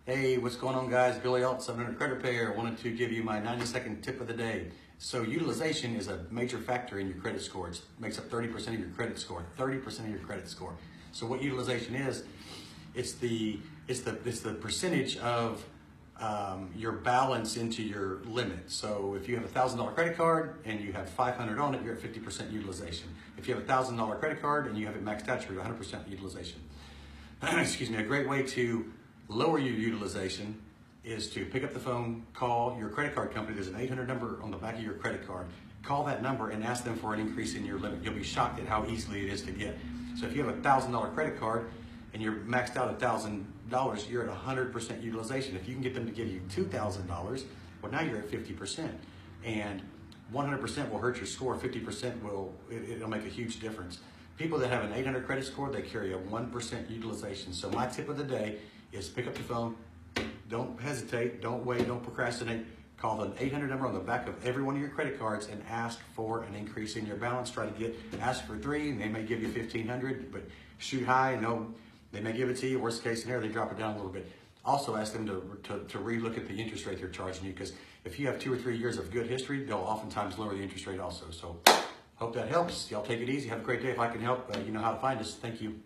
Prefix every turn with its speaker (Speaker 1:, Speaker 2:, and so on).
Speaker 1: Hey, what's going on, guys? Billy Alt, 700 Credit Repair. Wanted to give you my 90-second tip of the day. So utilization is a major factor in your credit score. It makes up 30% of your credit score. 30% of your credit score. So what utilization is, it's the percentage of your balance into your limit. So if you have a $1,000 credit card and you have 500 on it, you're at 50% utilization. If you have a $1,000 credit card and you have it maxed out, you're at 100% utilization. Excuse me. A great way to lower your utilization is to pick up the phone, call your credit card company. There's an 800 number on the back of your credit card. Call that number and ask them for an increase in your limit. You'll be shocked at how easily it is to get. So if you have a $1,000 credit card and you're maxed out at $1,000, you're at 100% utilization. If you can get them to give you $2,000, well, now you're at 50%. And 100% will hurt your score. 50% it'll make a huge difference. People that have an 800 credit score, they carry a 1% utilization. So my tip of the day is pick up the phone. Don't hesitate, don't wait, don't procrastinate. Call the 800 number on the back of every one of your credit cards and ask for an increase in your balance. Ask for 3, and they may give you 1,500, but shoot high. No, they may give it to you. Worst case scenario, they drop it down a little bit. Also ask them to re-look at the interest rate they're charging you, because if you have 2 or 3 years of good history, they'll oftentimes lower the interest rate also. So hope that helps. Y'all take it easy. Have a great day. If I can help, you know how to find us. Thank you.